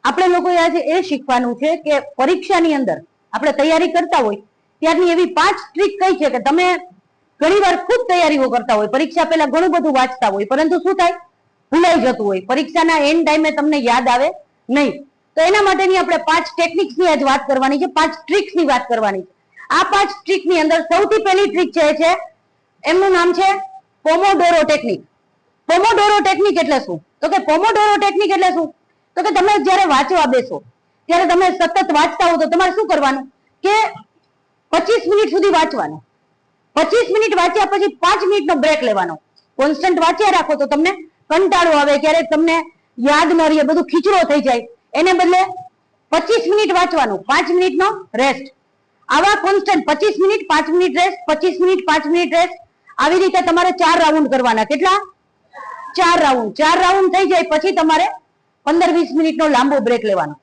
આપણે લોકોએ આજે એ શીખવાનું છે કે પરીક્ષાની અંદર આપણે તૈયારી કરતા હોય ત્યારની એવી 5 ટ્રીક કઈ છે કે તમે ઘણીવાર ખૂબ તૈયારીઓ કરતા હોય, પરીક્ષા પહેલા ઘણું બધું વાંચતા હોય, પરંતુ શું થાય, ભૂલાઈ જતું હોય, પરીક્ષાના એન્ડ ટાઈમે તમને યાદ આવે નહીં. તો એના માટેની આપણે 5 ટેકનિક્સની આજ વાત કરવાની છે, 5 ટ્રીક્સની વાત કરવાની છે. આ 5 ટ્રીકની અંદર સૌથી પહેલી ટ્રીક છે એમનું નામ છે પોમોડોરો ટેકનિક. પોમોડોરો ટેકનિક એટલે શું? તો કે પોમોડોરો ટેકનિક એટલે શું? તો કે તમે જ્યારે વાંચવા બેસો ત્યારે તમે સતત વાંચતા હો તો તમારે શું કરવાનું કે 25 મિનિટ સુધી વાંચવાનું. 25 મિનિટ વાંચ્યા પછી 5 મિનિટનો બ્રેક લેવાનો. કોન્સ્ટન્ટ વાંચ્યા રાખો તો તમને કંટાળો આવે, ક્યારેક તમને યાદ ન રહે, બધું ખીચડો થઈ જાય. એને બદલે 25 મિનિટ વાંચવાનું, 5 મિનિટનો રેસ્ટ. આવા constant 25 minute 5 minute rest, 25 minute 5 minute rest, આવી રીતે તમારે 4 રાઉન્ડ કરવાના. કેટલા? 4 રાઉન્ડ. 4 રાઉન્ડ થઈ જાય પછી તમારે 15-20 મિનિટનો લાંબો બ્રેક લેવાનો.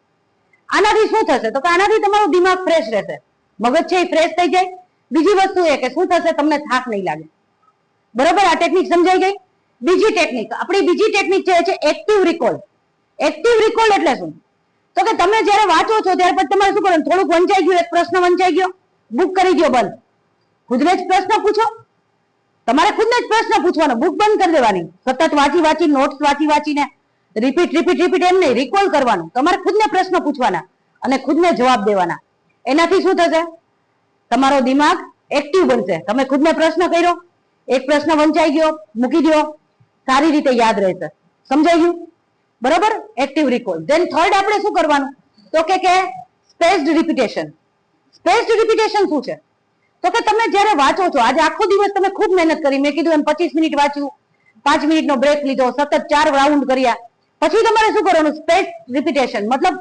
આનાથી શું થશે? તો કે આનાથી તમારું દિમાગ ફ્રેશ રહેશે, મગજ છે એ ફ્રેશ થઈ જાય. બીજી વસ્તુ એ કે શું થશે, તમને થાક નહીં લાગે. બરોબર? આ ટેકનિક સમજાઈ ગઈ. બીજી ટેકનિક, આપણી બીજી ટેકનિક છે એક્ટિવ રિકોલ. એક્ટિવ રિકોલ એટલે શું? તો કે તમે જ્યારે વાંચો છો ત્યાર પછી તમારે શું કરવાનું, થોડુંક વંચાઈ ગયું, એક પ્રશ્ન વંચાઈ ગયો, બુક કરી દો બંધ, ખુદને જ પ્રશ્ન પૂછો. તમારે ખુદને જ પ્રશ્ન પૂછવાનો, બુક બંધ કરી દેવાની. સતત વાંચી નોટ્સ વાંચીને રિપીટ એમ નહીં, રિકોલ કરવાનું. તમારે ખુદને પ્રશ્ન પૂછવાના અને ખુદને જવાબ દેવાના. એનાથી શું થશે, તમારો દિમાગ એક્ટિવ બનશે. તમે ખુદને પ્રશ્ન કર્યો, એક પ્રશ્ન વંચાઈ ગયો, મૂકી દો, સારી રીતે યાદ રહેશે. સમજાઈ ગયું? બરોબર? Active recall. ધેન થર્ડ આપણે શું કરવાનું, તો કે સ્પેસ્ડ રિપીટેશન. સ્પેસ્ડ રિપીટેશન શું છે? તો કે તમે જ્યારે વાંચો છો, આજે આખો દિવસ તમે ખૂબ મહેનત કરી, મેં કીધું એમ 25 મિનિટ વાંચ્યું, 5 મિનિટનો બ્રેક લીધો, સતત 4 રાઉન્ડ કર્યા, પછી તમારે શું કરવાનું, સ્પેસ્ડ રિપીટેશન. મતલબ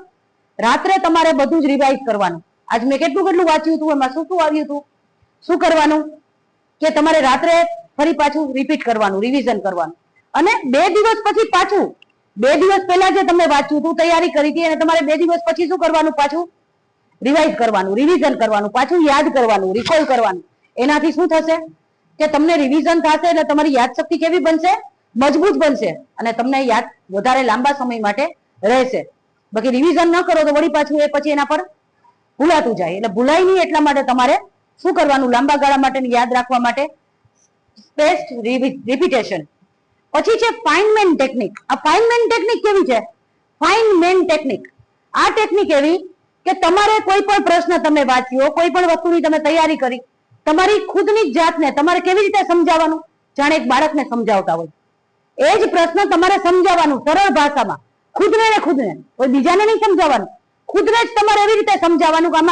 રાત્રે તમારે બધું જ રિવાઇઝ કરવાનું. આજ મેં કેટલું વાંચ્યું હતું, એમાં શું આવ્યું હતું, શું કરવાનું કે તમારે રાત્રે ફરી પાછું રિપીટ કરવાનું, રિવિઝન કરવાનું. અને 2 દિવસ પછી પાછું, 2 દિવસ પહેલા જે તમે વાંચ્યું હતું, તૈયારી કરી હતી, અને તમારે 2 દિવસ પછી શું કરવાનું, પાછું રિવાઇઝ કરવાનું, રિવિઝન કરવાનું, પાછું યાદ કરવાનું, રિકોલ કરવાનું. એનાથી શું થશે કે તમને રિવિઝન થશે એટલે તમારી યાદશક્તિ કેવી બનશે, મજબૂત બનશે, અને તમને યાદ વધારે લાંબા સમય માટે રહેશે. બાકી રિવિઝન ન કરો તો વળી પાછું એ પછી એના પર ભૂલાતું જાય. એટલે ભૂલાય નહીં એટલા માટે તમારે શું કરવાનું, લાંબા ગાળા માટે યાદ રાખવા માટે સ્પેસ્ડ રિપીટેશન. પછી છે ફાઇનમેન ટેકનિક. આ ફાઇનમેન ટેકનિક કેવી છે? ફાઇનમેન ટેકનિક, આ ટેકનિક એવી કે તમારે કોઈ પણ પ્રશ્ન તમે વાંચ્યો, કોઈ પણ વસ્તુની તમે તૈયારી કરી, તમારી ખુદની જ જાતને તમારે કેવી રીતે સમજાવવાનું, જાણે એક બાળકને સમજાવતા હોય એ જ પ્રશ્ન તમારે સમજાવવાનું સરળ ભાષામાં, ખુદને, કોઈ બીજાને નહીં સમજાવવાનું, ખુદને જ તમારે એવી રીતે સમજાવવાનું કે આમાં